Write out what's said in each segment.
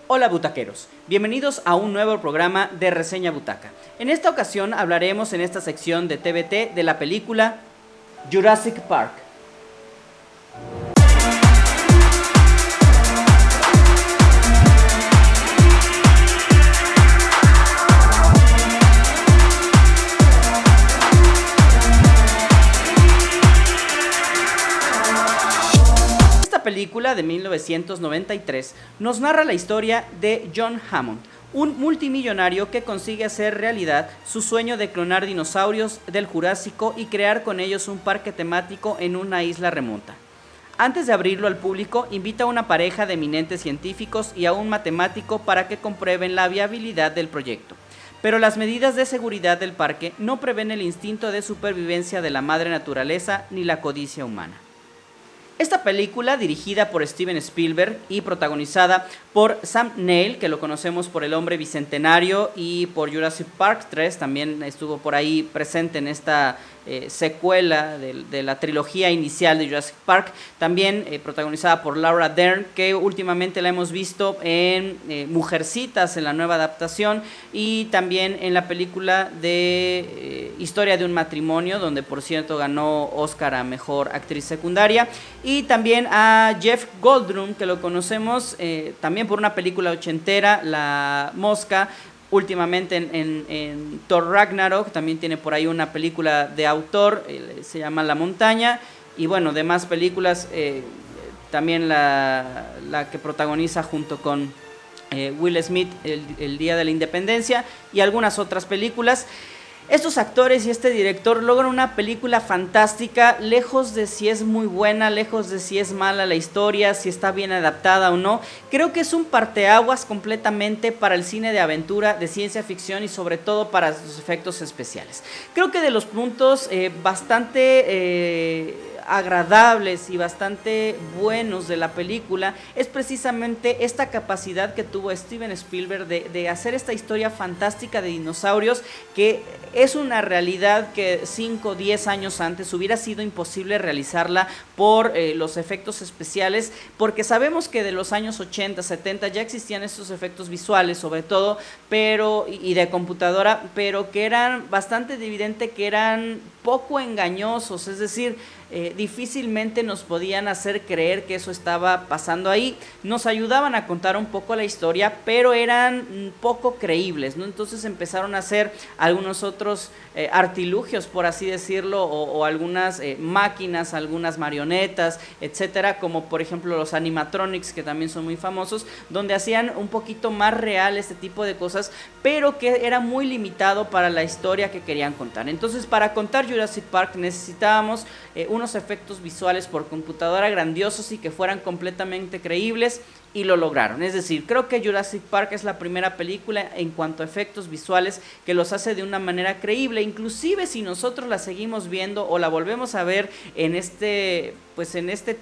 Hola butaqueros, bienvenidos a un nuevo programa de Reseña Butaca. En esta ocasión hablaremos en esta sección de TVT de la película Jurassic Park. Película de 1993 nos narra la historia de John Hammond, un multimillonario que consigue hacer realidad su sueño de clonar dinosaurios del Jurásico y crear con ellos un parque temático en una isla remota. Antes de abrirlo al público, invita a una pareja de eminentes científicos y a un matemático para que comprueben la viabilidad del proyecto. Pero las medidas de seguridad del parque no prevén el instinto de supervivencia de la madre naturaleza ni la codicia humana. Esta película, dirigida por Steven Spielberg y protagonizada por Sam Neill, que lo conocemos por El Hombre Bicentenario y por Jurassic Park 3, también estuvo por ahí presente en esta secuela de la trilogía inicial de Jurassic Park, también protagonizada por Laura Dern, que últimamente la hemos visto en Mujercitas, en la nueva adaptación, y también en la película de Historia de un matrimonio, donde por cierto ganó Oscar a Mejor Actriz Secundaria, y también a Jeff Goldblum, que lo conocemos también por una película ochentera, La Mosca. Últimamente en Thor Ragnarok, también tiene por ahí una película de autor, se llama La Montaña, y bueno, demás películas, también la que protagoniza junto con Will Smith, el Día de la Independencia, y algunas otras películas. Estos actores y este director logran una película fantástica, lejos de si es muy buena, lejos de si es mala la historia, si está bien adaptada o no. Creo que es un parteaguas completamente para el cine de aventura, de ciencia ficción y sobre todo para sus efectos especiales. Creo que de los puntos bastante agradables y bastante buenos de la película es precisamente esta capacidad que tuvo Steven Spielberg de hacer esta historia fantástica de dinosaurios, que es una realidad que 5 o 10 años antes hubiera sido imposible realizarla por los efectos especiales, porque sabemos que de los años 80, 70 ya existían estos efectos visuales sobre todo, pero y de computadora, pero que eran bastante evidente que eran poco engañosos, es decir, difícilmente nos podían hacer creer que eso estaba pasando ahí. Nos ayudaban a contar un poco la historia, pero eran poco creíbles, ¿no? Entonces empezaron a hacer algunos otros artilugios, por así decirlo, o algunas máquinas, algunas marionetas, etcétera, como por ejemplo los animatronics, que también son muy famosos, donde hacían un poquito más real este tipo de cosas, pero que era muy limitado para la historia que querían contar. Entonces, para contar Jurassic Park necesitábamos unos efectos visuales por computadora grandiosos y que fueran completamente creíbles, y lo lograron. Es decir, creo que Jurassic Park es la primera película en cuanto a efectos visuales que los hace de una manera creíble. Inclusive si nosotros la seguimos viendo o la volvemos a ver en este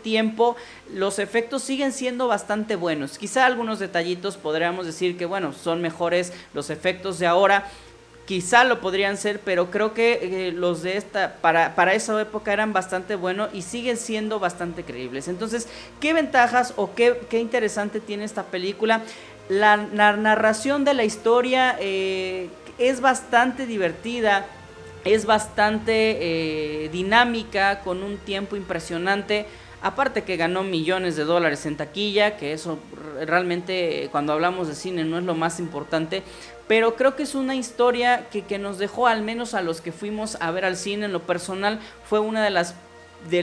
tiempo, los efectos siguen siendo bastante buenos. Quizá algunos detallitos podríamos decir que bueno, son mejores los efectos de ahora. Quizá lo podrían ser, pero creo que los de esta, para esa época eran bastante buenos y siguen siendo bastante creíbles. Entonces, ¿qué ventajas o qué interesante tiene esta película? La narración de la historia es bastante divertida, es bastante dinámica, con un tiempo impresionante. Aparte que ganó millones de dólares en taquilla, que eso realmente cuando hablamos de cine no es lo más importante, pero creo que es una historia que nos dejó, al menos a los que fuimos a ver al cine, en lo personal fue una de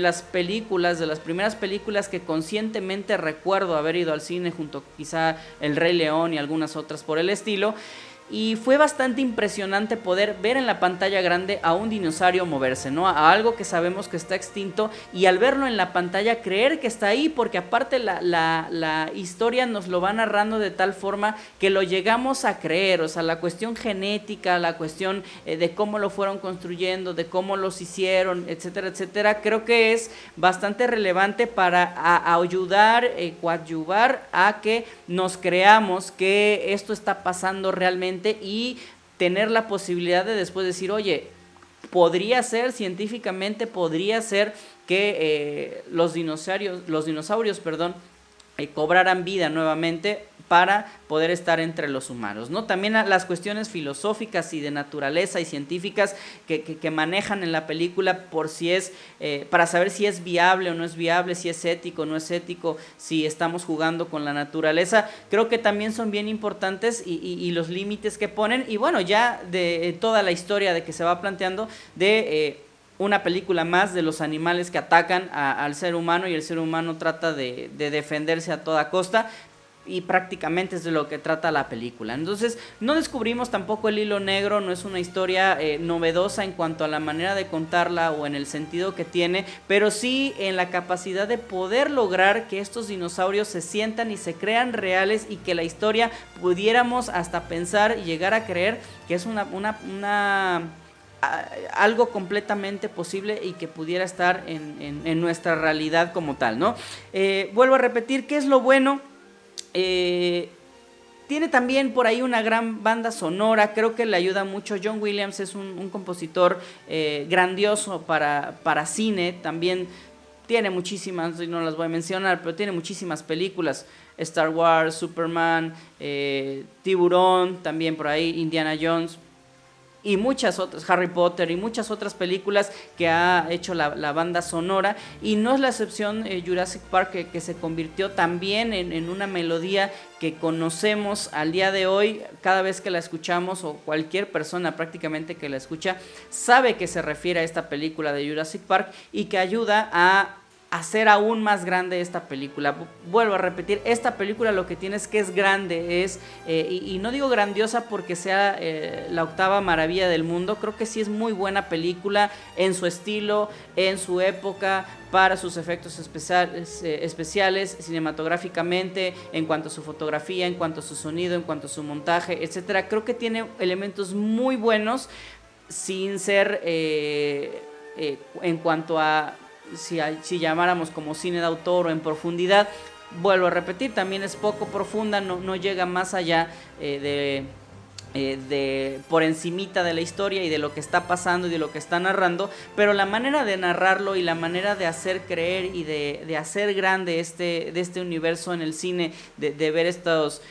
las películas, de las primeras películas que conscientemente recuerdo haber ido al cine, junto quizá El Rey León y algunas otras por el estilo. Y fue bastante impresionante poder ver en la pantalla grande a un dinosaurio moverse, ¿no? A algo que sabemos que está extinto, y al verlo en la pantalla creer que está ahí, porque aparte la historia nos lo va narrando de tal forma que lo llegamos a creer. O sea, la cuestión genética, la cuestión de cómo lo fueron construyendo, de cómo los hicieron, etcétera, etcétera, creo que es bastante relevante para ayudar, coadyuvar a que nos creamos que esto está pasando realmente, y tener la posibilidad de después decir, oye, podría ser científicamente, podría ser que los dinosaurios, cobraran vida nuevamente, para poder estar entre los humanos, ¿no? También las cuestiones filosóficas y de naturaleza y científicas que manejan en la película, por si es, para saber si es viable o no es viable, si es ético o no es ético, si estamos jugando con la naturaleza, creo que también son bien importantes y los límites que ponen, y bueno, ya de toda la historia de que se va planteando de una película más de los animales que atacan al ser humano, y el ser humano trata de defenderse a toda costa, y prácticamente es de lo que trata la película. Entonces no descubrimos tampoco el hilo negro, no es una historia novedosa en cuanto a la manera de contarla o en el sentido que tiene, pero sí en la capacidad de poder lograr que estos dinosaurios se sientan y se crean reales, y que la historia pudiéramos hasta pensar y llegar a creer que es algo completamente posible y que pudiera estar en nuestra realidad como tal, ¿no? Vuelvo a repetir, ¿qué es lo bueno? Tiene también por ahí una gran banda sonora, creo que le ayuda mucho. John Williams es un compositor grandioso para cine, también tiene muchísimas, no las voy a mencionar, pero tiene muchísimas películas, Star Wars, Superman, Tiburón, también por ahí Indiana Jones, y muchas otras, Harry Potter y muchas otras películas que ha hecho la banda sonora, y no es la excepción Jurassic Park, que se convirtió también en una melodía que conocemos al día de hoy. Cada vez que la escuchamos, o cualquier persona prácticamente que la escucha, sabe que se refiere a esta película de Jurassic Park, y que ayuda a hacer aún más grande esta película. Vuelvo a repetir, esta película lo que tiene es que es grande, y no digo grandiosa porque sea la octava maravilla del mundo, creo que sí es muy buena película en su estilo, en su época, para sus efectos especiales, cinematográficamente, en cuanto a su fotografía, en cuanto a su sonido, en cuanto a su montaje, etcétera. Creo que tiene elementos muy buenos, sin ser en cuanto a si llamáramos como cine de autor o en profundidad. Vuelvo a repetir, también es poco profunda, no llega más allá de por encimita de la historia y de lo que está pasando y de lo que está narrando, pero la manera de narrarlo y la manera de hacer creer y de hacer grande de este universo en el cine, de ver estos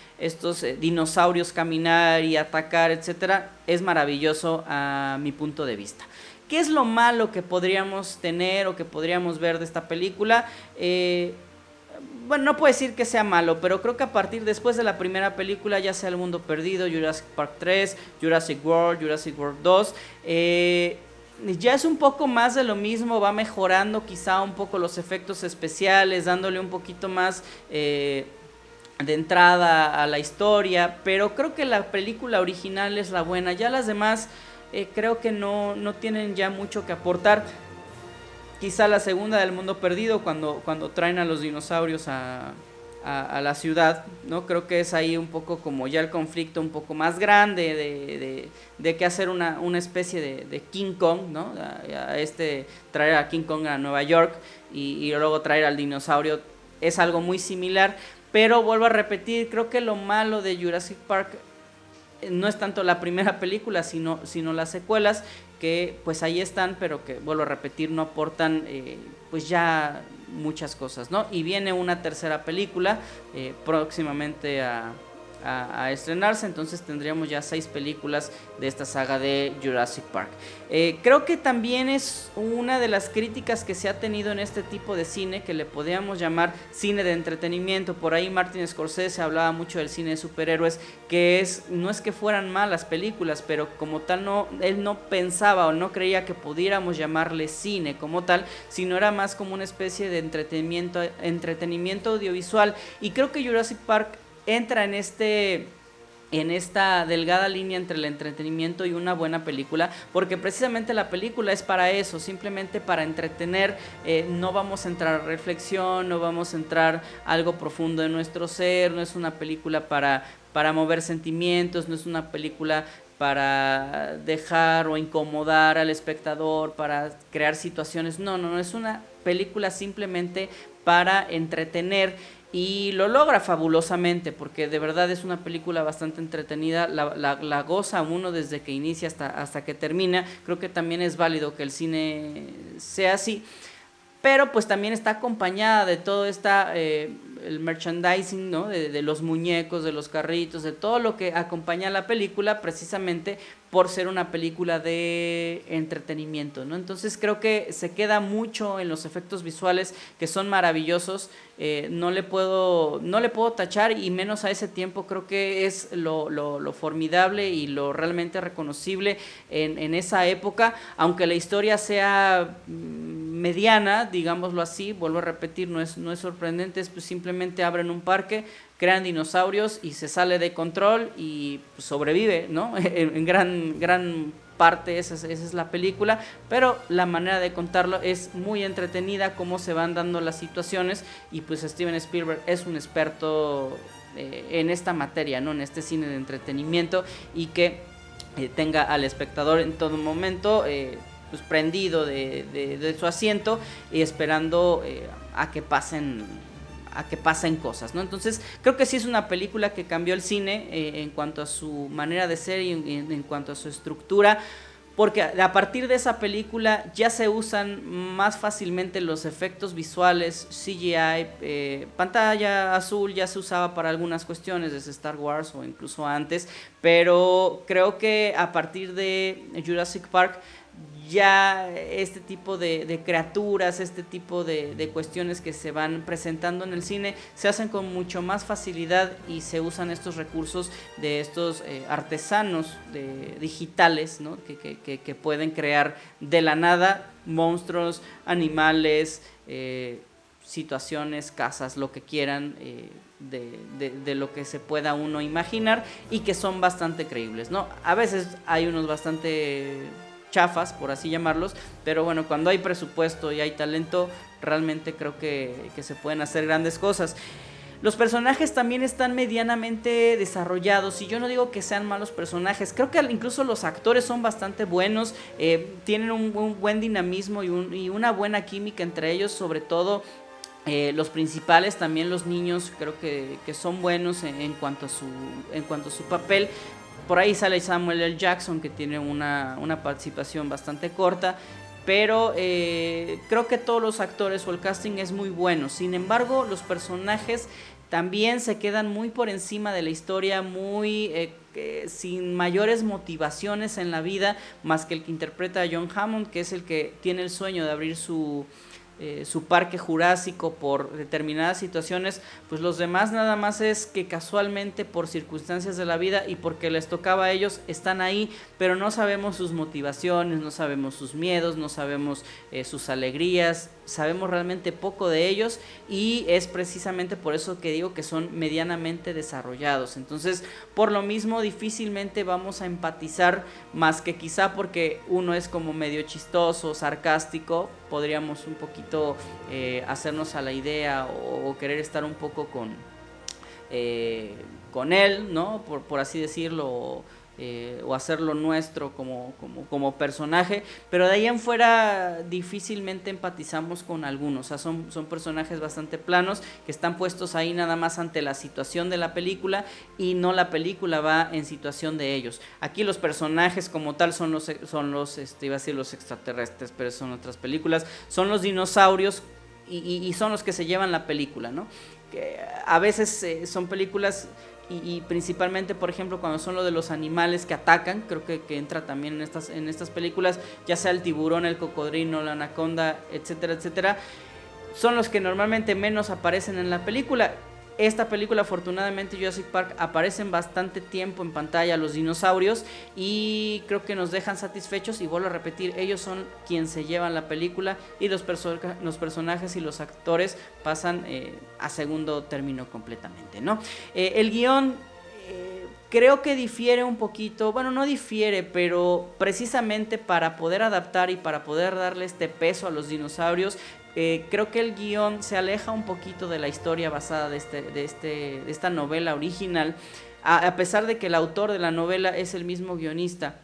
dinosaurios caminar y atacar, etcétera, es maravilloso a mi punto de vista. ¿Qué es lo malo que podríamos tener o que podríamos ver de esta película? Bueno, no puedo decir que sea malo, pero creo que a partir después de la primera película, ya sea El Mundo Perdido, Jurassic Park 3, Jurassic World 2, ya es un poco más de lo mismo, va mejorando quizá un poco los efectos especiales, dándole un poquito más de entrada a la historia, pero creo que la película original es la buena. Ya las demás creo que no tienen ya mucho que aportar. Quizá la segunda del Mundo Perdido, cuando traen a los dinosaurios a la ciudad, ¿no? Creo que es ahí un poco como ya el conflicto un poco más grande de que hacer una especie de King Kong, ¿no? Traer a King Kong a Nueva York y luego traer al dinosaurio es algo muy similar, pero vuelvo a repetir, creo que lo malo de Jurassic Park no es tanto la primera película, sino las secuelas, que pues ahí están, pero que, vuelvo a repetir, no aportan pues ya muchas cosas, ¿no? Y viene una tercera película próximamente a estrenarse, entonces tendríamos ya 6 películas de esta saga de Jurassic Park. Creo que también es una de las críticas que se ha tenido en este tipo de cine, que le podríamos llamar cine de entretenimiento. Por ahí Martin Scorsese hablaba mucho del cine de superhéroes, que no es que fueran malas películas, pero como tal él no pensaba o no creía que pudiéramos llamarle cine como tal, sino era más como una especie de entretenimiento audiovisual. Y creo que Jurassic Park entra en esta delgada línea entre el entretenimiento y una buena película, porque precisamente la película es para eso, simplemente para entretener. No vamos a entrar a reflexión, no vamos a entrar a algo profundo de nuestro ser, no es una película para mover sentimientos, no es una película para dejar o incomodar al espectador, para crear situaciones, no, es una película simplemente para entretener. Y lo logra fabulosamente, porque de verdad es una película bastante entretenida, la goza uno desde que inicia hasta que termina. Creo que también es válido que el cine sea así, pero pues también está acompañada de toda esta el merchandising, ¿no? De los muñecos, de los carritos, de todo lo que acompaña a la película, precisamente por ser una película de entretenimiento, ¿no? Entonces creo que se queda mucho en los efectos visuales, que son maravillosos. No le puedo tachar, y menos a ese tiempo. Creo que es lo formidable y lo realmente reconocible en esa época, aunque la historia sea mediana, digámoslo así. Vuelvo a repetir, no es sorprendente, es pues simplemente abren un parque, crean dinosaurios y se sale de control y pues sobrevive, ¿no? En gran parte esa es la película, pero la manera de contarlo es muy entretenida, cómo se van dando las situaciones, y pues Steven Spielberg es un experto en esta materia, ¿no? En este cine de entretenimiento, y que tenga al espectador en todo momento pues prendido de su asiento y esperando a que pasen cosas, ¿no? Entonces creo que sí es una película que cambió el cine en cuanto a su manera de ser y en cuanto a su estructura, porque a partir de esa película ya se usan más fácilmente los efectos visuales, CGI, pantalla azul ya se usaba para algunas cuestiones desde Star Wars o incluso antes, pero creo que a partir de Jurassic Park ya este tipo de criaturas, este tipo de cuestiones que se van presentando en el cine se hacen con mucho más facilidad, y se usan estos recursos de estos artesanos digitales, ¿no? que pueden crear de la nada monstruos, animales, situaciones, casas, lo que quieran, de lo que se pueda uno imaginar, y que son bastante creíbles, ¿no? A veces hay unos bastante chafas, por así llamarlos, pero bueno, cuando hay presupuesto y hay talento, realmente creo que se pueden hacer grandes cosas. Los personajes también están medianamente desarrollados, y yo no digo que sean malos personajes, creo que incluso los actores son bastante buenos, tienen un buen dinamismo y una buena química entre ellos, sobre todo los principales, también los niños, creo que son buenos en cuanto a su papel. Por ahí sale Samuel L. Jackson, que tiene una participación bastante corta, pero creo que todos los actores o el casting es muy bueno. Sin embargo, los personajes también se quedan muy por encima de la historia, muy sin mayores motivaciones en la vida, más que el que interpreta a John Hammond, que es el que tiene el sueño de abrir su parque jurásico por determinadas situaciones. Pues los demás nada más es que casualmente, por circunstancias de la vida y porque les tocaba a ellos, están ahí, pero no sabemos sus motivaciones, no sabemos sus miedos, no sabemos sus alegrías, sabemos realmente poco de ellos, y es precisamente por eso que digo que son medianamente desarrollados. Entonces, por lo mismo, difícilmente vamos a empatizar, más que quizá porque uno es como medio chistoso, sarcástico, podríamos un poquito hacernos a la idea o querer estar un poco con él, ¿no? Por así decirlo, o hacerlo nuestro como personaje, pero de ahí en fuera difícilmente empatizamos con algunos. O sea, son personajes bastante planos, que están puestos ahí nada más ante la situación de la película, y no la película va en situación de ellos. Aquí los personajes como tal son los iba a decir los extraterrestres, pero son otras películas, son los dinosaurios, y son los que se llevan la película, ¿no? Que a veces son películas, y principalmente, por ejemplo, cuando son lo de los animales que atacan, creo que entra también en estas películas, ya sea el tiburón, el cocodrilo, la anaconda, etcétera, etcétera, son los que normalmente menos aparecen en la película. Esta película, afortunadamente, Jurassic Park, aparecen bastante tiempo en pantalla los dinosaurios, y creo que nos dejan satisfechos, y vuelvo a repetir, ellos son quienes se llevan la película, y los personajes y los actores pasan a segundo término completamente, ¿no? El guión creo que difiere un poquito, bueno, no difiere, pero precisamente para poder adaptar y para poder darle este peso a los dinosaurios, creo que el guión se aleja un poquito de la historia basada de esta novela original, a pesar de que el autor de la novela es el mismo guionista.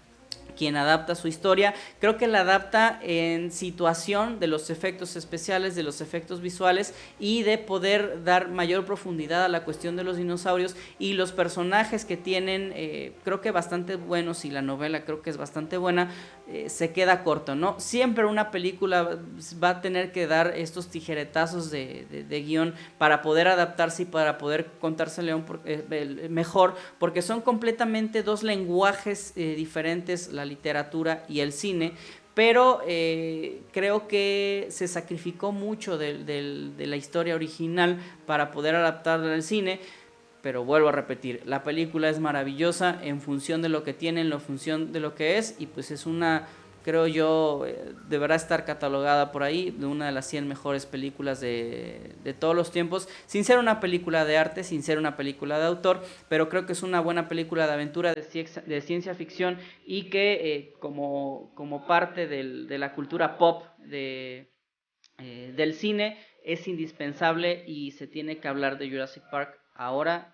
quien adapta su historia. Creo que la adapta en situación de los efectos especiales, de los efectos visuales y de poder dar mayor profundidad a la cuestión de los dinosaurios y los personajes que tienen, creo que bastante buenos, y la novela creo que es bastante buena. Se queda corto, ¿no? Siempre una película va a tener que dar estos tijeretazos de guión para poder adaptarse y para poder contárselo mejor, porque son completamente dos lenguajes diferentes, la literatura y el cine. Pero creo que se sacrificó mucho de la historia original para poder adaptarla al cine. Pero vuelvo a repetir, la película es maravillosa en función de lo que tiene, en función de lo que es, y pues es una, creo yo, deberá estar catalogada por ahí de una de las 100 mejores películas de todos los tiempos, sin ser una película de arte, sin ser una película de autor, pero creo que es una buena película de aventura, de ciencia ficción, y que como parte de la cultura pop del cine es indispensable, y se tiene que hablar de Jurassic Park ahora,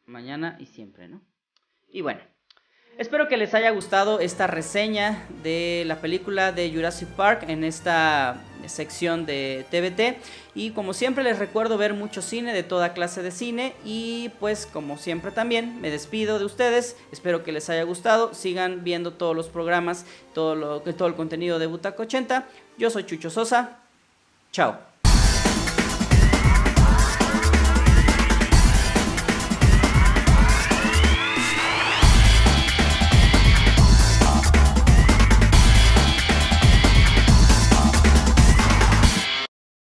mañana y siempre, ¿no? Y bueno, espero que les haya gustado esta reseña de la película de Jurassic Park en esta sección de TVT, y como siempre les recuerdo ver mucho cine, de toda clase de cine, y pues como siempre también me despido de ustedes. Espero que les haya gustado, sigan viendo todos los programas, todo el contenido de Butaca 80. Yo soy Chucho Sosa, chao.